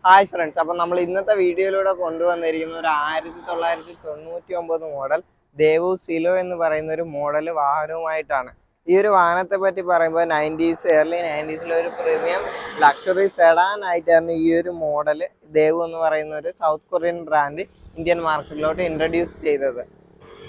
Hi friends, അപ്പം നമ്മൾ ഇന്നത്തെ വീഡിയോയിലൂടെ കൊണ്ടുവന്നിരിക്കുന്ന ഒരു 1999 മോഡൽ ദേവു സിലോ എന്ന് പറയുന്ന ഒരു മോഡൽ വാഹനവുമായിട്ടാണ്. ഈ ഒരു വാഹനത്തെ പറ്റി പറയുമ്പോൾ ഏർലി 90s ഒരു പ്രീമിയം ലക്ഷറി സെഡാൻ ആയിട്ടാണ് ഈ ഒരു മോഡൽ ദേവു എന്ന് പറയുന്ന ഒരു സൗത്ത് കൊറിയൻ ബ്രാൻഡ് ഇന്ത്യൻ മാർക്കറ്റിലോട്ട് ഇൻട്രൊഡ്യൂസ് ചെയ്തത്.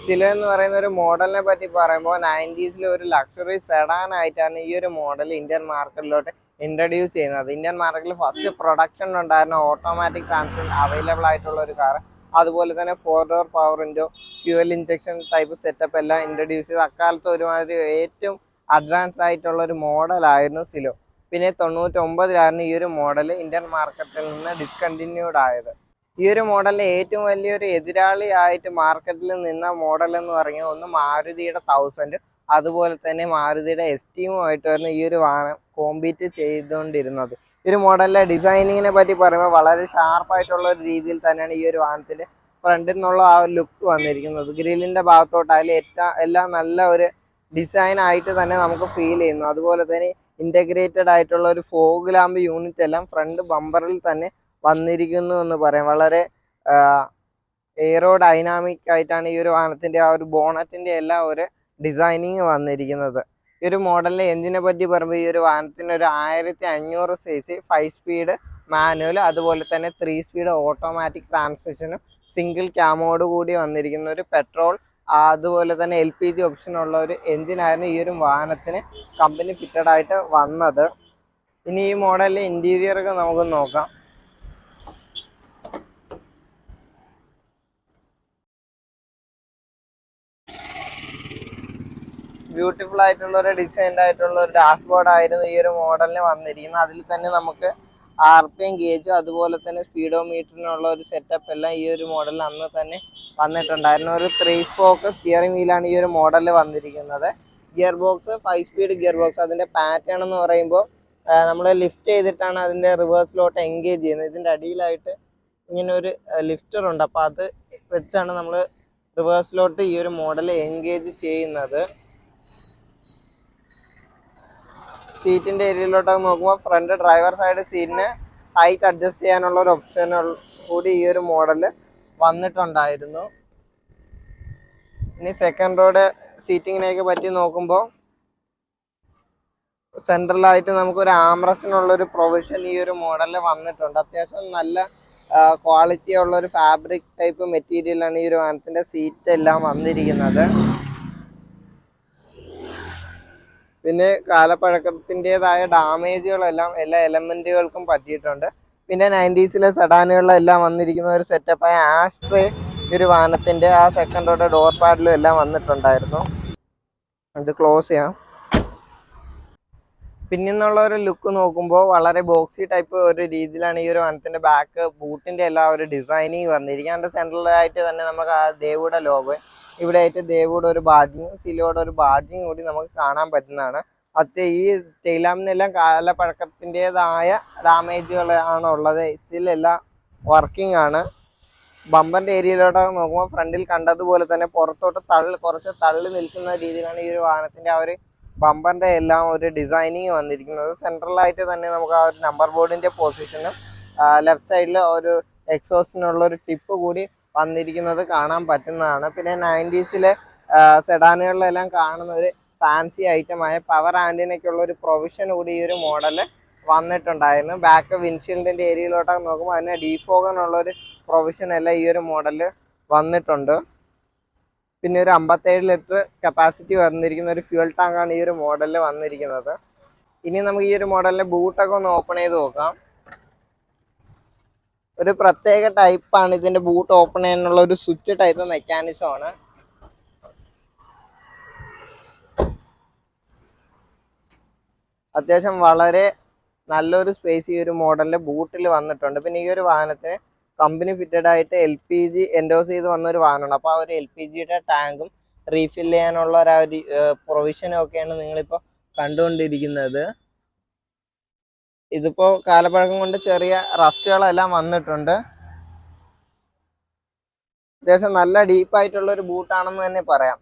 സിലോ എന്ന് പറയുന്ന ഒരു മോഡലിനെ പറ്റി പറയുമ്പോൾ 90s ഒരു ലക്ഷറി സെഡാൻ ആയിട്ടാണ് ഈ ഒരു മോഡൽ ഇന്ത്യൻ മാർക്കറ്റിലോട്ട് ഇൻട്രൊഡ്യൂസ് ചെയ്യുന്നത്. ഇന്ത്യൻ മാർക്കറ്റിൽ ഫസ്റ്റ് പ്രൊഡക്ഷൻ ഉണ്ടായിരുന്ന ഓട്ടോമാറ്റിക് ട്രാൻസ്മിഷൻ അവൈലബിൾ ആയിട്ടുള്ള ഒരു കാർ, അതുപോലെ തന്നെ 4 door power window, fuel injection type setup എല്ലാം ഇൻട്രൊഡ്യൂസ് ചെയ്ത് അക്കാലത്ത് ഒരുമാതിരി ഏറ്റവും അഡ്വാൻസ്ഡ് ആയിട്ടുള്ള ഒരു മോഡലായിരുന്നു സിലോ. പിന്നെ 99 ഈ ഒരു മോഡൽ ഇന്ത്യൻ മാർക്കറ്റിൽ നിന്ന് ഡിസ്കണ്ടിന്യൂഡ് ആയത്. ഈ ഒരു മോഡലിലെ ഏറ്റവും വലിയൊരു എതിരാളി ആയിട്ട് മാർക്കറ്റിൽ നിന്ന മോഡൽ എന്ന് പറഞ്ഞാൽ ഒന്ന് മാരുതിയുടെ 1000, അതുപോലെ തന്നെ മാരുതിയുടെ എസ്റ്റീമുമായിട്ടായിരുന്നു ഈ ഒരു വാഹനം കോമ്പീറ്റ് ചെയ്തുകൊണ്ടിരുന്നത്. ഈ ഒരു മോഡലിലെ ഡിസൈനിങ്ങിനെ പറ്റി പറയുമ്പോൾ വളരെ ഷാർപ്പായിട്ടുള്ള ഒരു രീതിയിൽ തന്നെയാണ് ഈ ഒരു വാഹനത്തിന്റെ ഫ്രണ്ടിൽ നിന്നുള്ള ആ ഒരു ലുക്ക് വന്നിരിക്കുന്നത്. ഗ്രില്ലിന്റെ ഭാഗത്തോട്ടായാലും എല്ലാം നല്ല ഒരു ഡിസൈൻ ആയിട്ട് തന്നെ നമുക്ക് ഫീൽ ചെയ്യുന്നു. അതുപോലെ തന്നെ ഇന്റഗ്രേറ്റഡ് ആയിട്ടുള്ള ഒരു ഫോഗ് ലാമ്പ് യൂണിറ്റ് എല്ലാം ഫ്രണ്ട് ബമ്പറിൽ തന്നെ വന്നിരിക്കുന്നു എന്ന് പറയാം. വളരെ എയറോ ഡൈനാമിക് ആയിട്ടാണ് ഈ ഒരു വാഹനത്തിന്റെ ആ ഒരു ബോണറ്റിന്റെ എല്ലാം ഒരു ഡിസൈനിങ് വന്നിരിക്കുന്നത്. ഈ ഒരു മോഡലിലെ എഞ്ചിനെ പറ്റി പറയുമ്പോൾ ഈ ഒരു വാഹനത്തിന് ഒരു 1500 cc 5 സ്പീഡ് മാനുവൽ, അതുപോലെ തന്നെ 3 സ്പീഡ് ഓട്ടോമാറ്റിക് ട്രാൻസ്മിഷനും സിംഗിൾ ക്യാമോട് കൂടി വന്നിരിക്കുന്ന ഒരു പെട്രോൾ, അതുപോലെ തന്നെ LPG ഓപ്ഷൻ ഉള്ള ഒരു എഞ്ചിനായിരുന്നു ഈ ഒരു വാഹനത്തിന് കമ്പനി ഫിറ്റഡ് ആയിട്ട് വന്നത്. ഇനി ഈ മോഡലിലെ ഇന്റീരിയർ ഒക്കെ നമുക്ക് നോക്കാം. ബ്യൂട്ടിഫുൾ ആയിട്ടുള്ള ഒരു ഡിസൈൻഡ് ആയിട്ടുള്ള ഒരു ഡാഷ്ബോർഡ് ആയിരുന്നു ഈ ഒരു മോഡലിന് വന്നിരിക്കുന്നത്. അതിൽ തന്നെ നമുക്ക് RPM ഗേജ്, അതുപോലെ തന്നെ സ്പീഡോമീറ്ററിനുള്ള ഒരു സെറ്റപ്പ് എല്ലാം ഈ ഒരു മോഡലിൽ അന്ന് തന്നെ വന്നിട്ടുണ്ടായിരുന്നു. ഒരു 3 സ്പോക്ക് സ്റ്റിയറിംഗ് വീലാണ് ഈ ഒരു മോഡലിൽ വന്നിരിക്കുന്നത്. Gear box 5 speed gear box. അതിന്റെ പാറ്റേൺ എന്ന് പറയുമ്പോൾ നമ്മൾ ലിഫ്റ്റ് ചെയ്തിട്ടാണ് അതിന്റെ റിവേഴ്സിലോട്ട് എൻഗേജ് ചെയ്യുന്നത്. ഇതിന്റെ അടിയിലായിട്ട് ഇങ്ങനെ ഒരു ലിഫ്റ്റർ ഉണ്ട്, അപ്പോൾ അത് വെച്ചാണ് നമ്മൾ റിവേഴ്സിലോട്ട് ഈ ഒരു മോഡൽ എൻഗേജ് ചെയ്യുന്നത്. സീറ്റിന്റെ ഏരിയയിലോട്ടൊക്കെ നോക്കുമ്പോൾ ഫ്രണ്ട് ഡ്രൈവർ സൈഡ് സീറ്റിന് ഹൈറ്റ് അഡ്ജസ്റ്റ് ചെയ്യാനുള്ള ഒരു ഓപ്ഷൻ കൂടി ഈ ഒരു മോഡല് വന്നിട്ടുണ്ടായിരുന്നു. ഇനി സെക്കൻഡ് റോഡ് സീറ്റിങ്ങിനെയൊക്കെ പറ്റി നോക്കുമ്പോൾ സെൻട്രലായിട്ട് നമുക്കൊരു ആംറസ്റ്റിനുള്ള ഒരു പ്രൊവിഷൻ ഈ ഒരു മോഡലിൽ വന്നിട്ടുണ്ട്. അത്യാവശ്യം നല്ല ക്വാളിറ്റി ഉള്ള ഒരു ഫാബ്രിക് ടൈപ്പ് മെറ്റീരിയലാണ് ഈ ഒരു വാഹനത്തിന്റെ സീറ്റ് എല്ലാം വന്നിരിക്കുന്നത്. പിന്നെ കാലപ്പഴക്കത്തിൻ്റെതായ ഡാമേജുകളെല്ലാം എല്ലാ എലമെന്റുകൾക്കും പറ്റിയിട്ടുണ്ട്. പിന്നെ 90s സെഡാനുകളിലെല്ലാം വന്നിരിക്കുന്ന ഒരു സെറ്റപ്പായ ആഷ്ട്രേ ഒരു വാഹനത്തിന്റെ ആ സെക്കൻഡ് റോഡ് ഡോർ പാഡിലും എല്ലാം വന്നിട്ടുണ്ടായിരുന്നു. ഇത് ക്ലോസ് ചെയ്യാം. പിന്നുള്ള ഒരു ലുക്ക് നോക്കുമ്പോൾ വളരെ ബോക്സി ടൈപ്പ് ഒരു രീതിയിലാണ് ഈ ഒരു വാഹനത്തിന്റെ ബാക്ക് ബൂട്ടിന്റെ എല്ലാ ഒരു ഡിസൈനിങ് വന്നിരിക്കുന്നത്. അതിന്റെ സെൻട്രലായിട്ട് തന്നെ നമുക്ക് ആ ദേവുടെ ലോഗോ, ഇവിടെ ആയിട്ട് ദേവുടെ ഒരു ബാഡ്ജിങ്, സിലോയുടെ ഒരു ബാഡ്ജിങ് കൂടി നമുക്ക് കാണാൻ പറ്റുന്നതാണ്. ഈ ടെയിലാമിനെല്ലാം കാലപ്പഴക്കത്തിൻ്റെതായ ഡാമേജുകൾ ആണ് ഉള്ളത്. എല്ലാം വർക്കിംഗ് ആണ്. ബമ്പറിന്റെ ഏരിയയിലോട്ട് നോക്കുമ്പോൾ ഫ്രണ്ടിൽ കണ്ടതുപോലെ തന്നെ പുറത്തോട്ട് കുറച്ച് തള്ളി നിൽക്കുന്ന രീതിയിലാണ് ഈ ഒരു വാഹനത്തിന്റെ ആ ഒരു ബമ്പറിന്റെ എല്ലാം ഒരു ഡിസൈനിങ് വന്നിരിക്കുന്നത്. സെൻട്രലായിട്ട് തന്നെ നമുക്ക് ആ ഒരു നമ്പർ ബോർഡിന്റെ പൊസിഷനും ലെഫ്റ്റ് സൈഡിൽ ഒരു എക്സോസ്റ്റിനുള്ള ഒരു ടിപ്പ് കൂടി വന്നിരിക്കുന്നത് കാണാൻ പറ്റുന്നതാണ്. പിന്നെ 90s സെഡാനുകളിലെല്ലാം കാണുന്ന ഒരു ഫാൻസി ഐറ്റമായ പവർ ആന്റിനയ്ക്കുള്ള ഒരു പ്രൊവിഷൻ കൂടി ഈ ഒരു മോഡല് വന്നിട്ടുണ്ടായിരുന്നു. ബാക്ക് വിൻഷീൽഡിന്റെ ഏരിയയിലോട്ടൊക്കെ നോക്കുമ്പോൾ അതിനെ ഡീഫോഗനുള്ള ഒരു പ്രൊവിഷൻ എല്ലാം ഈ ഒരു മോഡല് വന്നിട്ടുണ്ട്. പിന്നെ ഒരു 57 ലിറ്റർ കപ്പാസിറ്റി വന്നിരിക്കുന്ന ഒരു ഫ്യൂൽ ടാങ്കാണ് ഈ ഒരു മോഡലിൽ വന്നിരിക്കുന്നത്. ഇനി നമുക്ക് ഈ ഒരു മോഡലിന്റെ ബൂട്ടൊക്കെ ഒന്ന് ഓപ്പൺ ചെയ്ത് നോക്കാം. ഒരു പ്രത്യേക ടൈപ്പാണ് ഇതിന്റെ ബൂട്ട് ഓപ്പൺ ചെയ്യാനുള്ള ഒരു സ്വിച്ച് ടൈപ്പ് മെക്കാനിസം ആണ്. അത്യാവശ്യം വളരെ നല്ലൊരു സ്പേസ് ഈ ഒരു മോഡലിന്റെ ബൂട്ടിൽ വന്നിട്ടുണ്ട്. പിന്നെ ഈ ഒരു വാഹനത്തിന് കമ്പനി ഫിറ്റഡ് ആയിട്ട് LPG എൻഡോസ് ചെയ്ത് വന്ന ഒരു വാഹനമാണ്. അപ്പോൾ ആ ഒരു LPGയുടെ ടാങ്കും റീഫിൽ ചെയ്യാനുള്ള ഒരു പ്രൊവിഷനും ഒക്കെയാണ് നിങ്ങളിപ്പോൾ കണ്ടുകൊണ്ടിരിക്കുന്നത്. ഇതിപ്പോ കാലപ്പഴക്കം കൊണ്ട് ചെറിയ റസ്റ്റുകളെല്ലാം വന്നിട്ടുണ്ട്. അത്യാവശ്യം നല്ല ഡീപ്പായിട്ടുള്ള ഒരു ബൂട്ടാണെന്ന് തന്നെ പറയാം.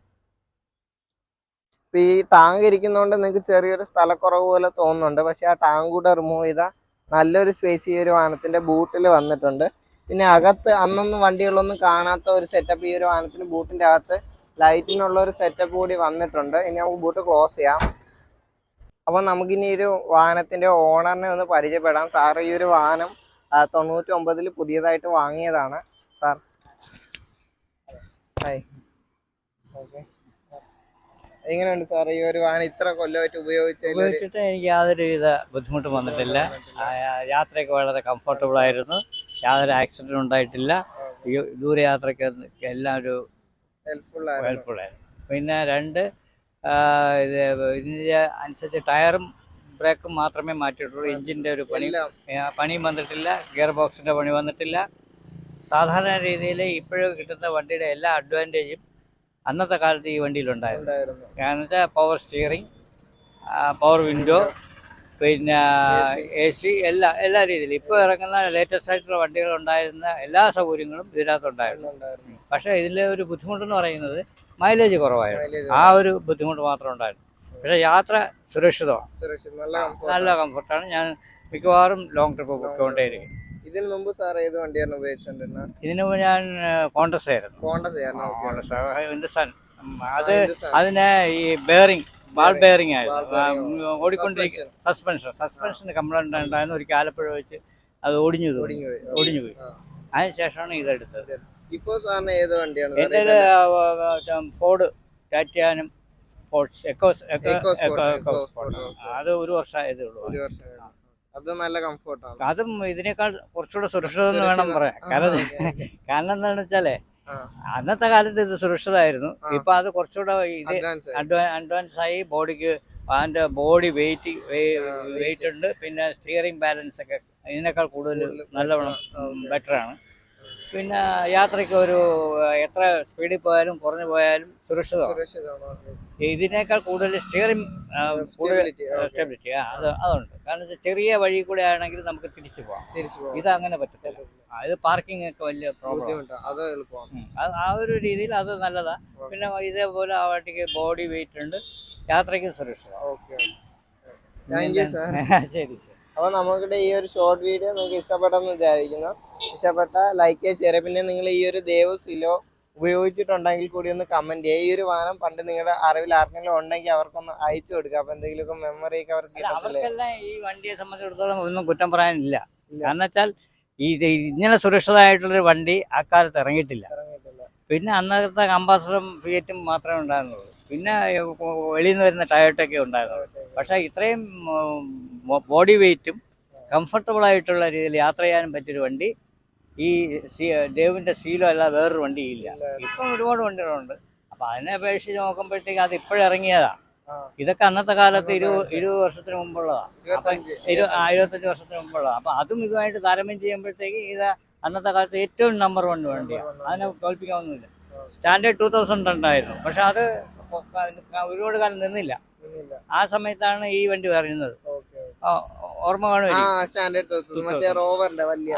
ഇപ്പൊ ഈ ടാങ്ക് ഇരിക്കുന്നതുകൊണ്ട് നിങ്ങൾക്ക് ചെറിയൊരു സ്ഥലക്കുറവ് പോലെ തോന്നുന്നുണ്ട്. പക്ഷെ ആ ടാങ്ക് കൂടെ റിമൂവ് ചെയ്താൽ നല്ലൊരു സ്പേസ് ഈ ഒരു വാഹനത്തിന്റെ ബൂട്ടിൽ വന്നിട്ടുണ്ട്. പിന്നെ അകത്ത് അന്നൊന്നും വണ്ടികളൊന്നും കാണാത്ത ഒരു സെറ്റപ്പ് ഈ ഒരു വാഹനത്തിന് ബൂട്ടിന്റെ അകത്ത് ലൈറ്റിനുള്ള ഒരു സെറ്റപ്പ് കൂടി വന്നിട്ടുണ്ട്. ഇനി നമുക്ക് ബൂട്ട് ക്ലോസ് ചെയ്യാം. അപ്പോൾ നമുക്കിനി ഒരു വാഹനത്തിന്റെ ഓണറിനെ ഒന്ന് പരിചയപ്പെടാം. സാർ ഈ ഒരു വാഹനം 99 പുതിയതായിട്ട് വാങ്ങിയതാണ്. Sir hi. ഓക്കെ, എങ്ങനെയുണ്ട് സാർ ഈ ഒരു വാഹനം ഇത്ര കൊല്ലമായിട്ട് ഉപയോഗിച്ചിട്ട് എനിക്ക് യാതൊരുവിധ ബുദ്ധിമുട്ടും വന്നിട്ടില്ല. യാത്രയൊക്കെ വളരെ കംഫർട്ടബിൾ ആയിരുന്നു. യാതൊരു ആക്സിഡന്റും ഉണ്ടായിട്ടില്ല. ദൂരയാത്രയ്ക്ക് എല്ലാം ഒരു ഹെൽപ്ഫുൾ ആയിരുന്നു. പിന്നെ രണ്ട്, ഇതിൻ്റെ അനുസരിച്ച് ടയറും ബ്രേക്കും മാത്രമേ മാറ്റിയിട്ടുള്ളൂ. എഞ്ചിൻ്റെ ഒരു പണിയും വന്നിട്ടില്ല. ഗിയർ ബോക്സിൻ്റെ പണി വന്നിട്ടില്ല. സാധാരണ രീതിയിൽ ഇപ്പോഴും കിട്ടുന്ന വണ്ടിയുടെ എല്ലാ അഡ്വാൻറ്റേജും അന്നത്തെ കാലത്ത് ഈ വണ്ടിയിലുണ്ടായിരുന്നു. കാരണം വെച്ചാൽ പവർ സ്റ്റിയറിംഗ്, പവർ വിൻഡോ, പിന്നെ AC, എല്ലാ രീതിയിലും ഇപ്പോൾ ഇറങ്ങുന്ന ലേറ്റസ്റ്റ് ആയിട്ടുള്ള വണ്ടികളുണ്ടായിരുന്ന എല്ലാ സൗകര്യങ്ങളും ഇതിനകത്തുണ്ടായിരുന്നു. പക്ഷേ ഇതിലെ ഒരു ബുദ്ധിമുട്ടെന്ന് പറയുന്നത് മൈലേജ് കുറവായിരുന്നു. ആ ഒരു ബുദ്ധിമുട്ട് മാത്രം ഉണ്ടായിരുന്നു. പക്ഷേ യാത്ര സുരക്ഷിതമാണ്, നല്ല കംഫർട്ടാണ്. ഞാൻ മിക്കവാറും ലോങ് ട്രിപ്പ് പോയിക്കൊണ്ടേയിരിക്കും. ഇതിനു മുമ്പ് സാർ ഏത് വണ്ടിയാണ് ഉപയോഗിച്ചോണ്ടിരുന്നത്? ഇതിനു മുമ്പ് ഞാൻ കോണ്ടസ് ആയിരുന്നു. ഹിന്ദുസ്ഥാൻ. അതിന് ഈ ബാൾ ബെയറിംഗ് ആയിരുന്നു ഓടിക്കൊണ്ടിരിക്കും. സസ്പെൻഷന് കംപ്ലൈന്റ് ഉണ്ടായിരുന്നു. ഒരിക്കൽ ആലപ്പുഴ വെച്ച് അത് ഒടിഞ്ഞു പോയി. അതിനുശേഷമാണ് ഇതെടുത്തത്. ഇപ്പോൾ സാറിന് ഏത് വണ്ടിയാണ്? എൻ്റെ ഫോർഡ് ടാറ്റിയാനും സ്പോർട്സ് എക്കോസ് അത് 1 വർഷം ആയതേ ഉള്ളൂ. അത് നല്ല കംഫർട്ടാണ്. അതും ഇതിനേക്കാൾ കുറച്ചുകൂടെ സുരക്ഷിതം എന്ന് വേണം പറയാൻ. കാരണം എന്താണെന്ന് വെച്ചാലേ അന്നത്തെ കാലത്ത് ഇത് സുരക്ഷിതമായിരുന്നു. ഇപ്പൊ അത് കുറച്ചുകൂടെ ഇത് അഡ്വാൻസ് ആയി. ബോഡിക്ക് അതിന്റെ ബോഡി വെയിറ്റ് ഉണ്ട്. പിന്നെ സ്റ്റിയറിംഗ് ബാലൻസ് ഒക്കെ ഇതിനേക്കാൾ കൂടുതൽ നല്ലവണ്ണം ബെറ്ററാണ്. പിന്നെ യാത്രയ്ക്ക് ഒരു എത്ര സ്പീഡിൽ പോയാലും കുറഞ്ഞു പോയാലും സുരക്ഷിതമാണ്. ഇതിനേക്കാൾ കൂടുതൽ സ്റ്റിയറിംഗ് സ്റ്റെബിലിറ്റി അതുണ്ട്. കാരണം വെച്ചാൽ ചെറിയ വഴി കൂടെ ആണെങ്കിൽ നമുക്ക് തിരിച്ചു പോകാം. ഇത് അങ്ങനെ പറ്റത്തില്ല. ഇത് പാർക്കിംഗ് ഒക്കെ വലിയ പ്രോബ്ലം. ആ ഒരു രീതിയിൽ അത് നല്ലതാണ്. പിന്നെ ഇതേപോലെ ആ വണ്ടിക്ക് ബോഡി വെയിറ്റ് ഉണ്ട്. യാത്രയ്ക്കും സുരക്ഷിതമാണ്. ശരി. അപ്പോൾ നമുക്കിടെ ഈ ഒരു ഷോർട്ട് വീഡിയോ നിങ്ങൾക്ക് ഇഷ്ടപ്പെട്ടെന്ന് വിചാരിക്കുന്നു. ഇഷ്ടപ്പെട്ട ലൈക്ക് ചെയ്യുക. പിന്നെ നിങ്ങൾ ഈ ഒരു ദേവു സിലോ ഉപയോഗിച്ചിട്ടുണ്ടെങ്കിൽ കൂടി ഒന്ന് കമന്റ് ചെയ്യുക. ഈ ഒരു വാഹനം പണ്ട് നിങ്ങളുടെ അറിവിൽ ആർക്കെങ്കിലും ഉണ്ടെങ്കിൽ അവർക്കൊന്ന് അയച്ചു കൊടുക്കുക. അപ്പൊ എന്തെങ്കിലുമൊക്കെ മെമ്മറി ഒക്കെ അവർക്കെല്ലാം ഈ വണ്ടിയെ സംബന്ധിച്ചിടത്തോളം ഒന്നും കുറ്റം പറയാനില്ല. കാരണം വെച്ചാൽ ഇങ്ങനെ സുരക്ഷിതമായിട്ടുള്ളൊരു വണ്ടി അക്കാലത്ത് ഇറങ്ങിയിട്ടില്ല. പിന്നെ അന്നത്തെ അംബാസഡറും ഫിയറ്റും മാത്രമേ ഉണ്ടായിരുന്നുള്ളൂ. പിന്നെ വെളിയിൽ നിന്ന് വരുന്ന ടയോട്ടയൊക്കെ ഉണ്ടായിരുന്നു. പക്ഷേ ഇത്രയും ബോഡി വെയിറ്റും കംഫർട്ടബിൾ ആയിട്ടുള്ള രീതിയിൽ യാത്ര ചെയ്യാനും പറ്റിയൊരു വണ്ടി ഈ ദേവിൻ്റെ സീലോ അല്ല വേറൊരു വണ്ടിയില്ല. ഇപ്പം ഒരുപാട് വണ്ടികളുണ്ട്. അപ്പം അതിനെ അപേക്ഷിച്ച് നോക്കുമ്പോഴത്തേക്ക് അത് ഇപ്പോഴിറങ്ങിയതാണ്. ഇതൊക്കെ അന്നത്തെ കാലത്ത് 20 വർഷത്തിന് മുമ്പുള്ളതാണ്. 25 വർഷത്തിന് മുമ്പുള്ളതാണ്. അപ്പം അതും ഇതുമായിട്ട് താരതമ്യം ചെയ്യുമ്പോഴത്തേക്ക് ഇത് അന്നത്തെ കാലത്ത് ഏറ്റവും നമ്പർ 1 വണ്ടിയാണ്. അതിനെ തോൽപ്പിക്കാവുന്നില്ല. സ്റ്റാൻഡേർഡ് 2000 ഉണ്ടായിരുന്നു. പക്ഷെ അത് ഒരുപാട് കാലം നിന്നില്ല. ആ സമയത്താണ് ഈ വണ്ടി പറയുന്നത്. ഓർമ്മ കാണുമല്ലോ,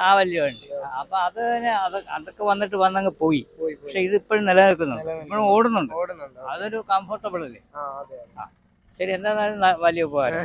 ആ വലിയ വണ്ടി. അപ്പൊ അതൊക്കെ വന്നങ്ങ് പോയി. പക്ഷെ ഇത് ഇപ്പോഴും നിലനിൽക്കുന്നുണ്ട്, ഇപ്പോഴും ഓടുന്നുണ്ട്. അതൊരു കംഫർട്ടബിൾ അല്ലേ? ശരി, എന്തായാലും വലിയ ഉപകാരം.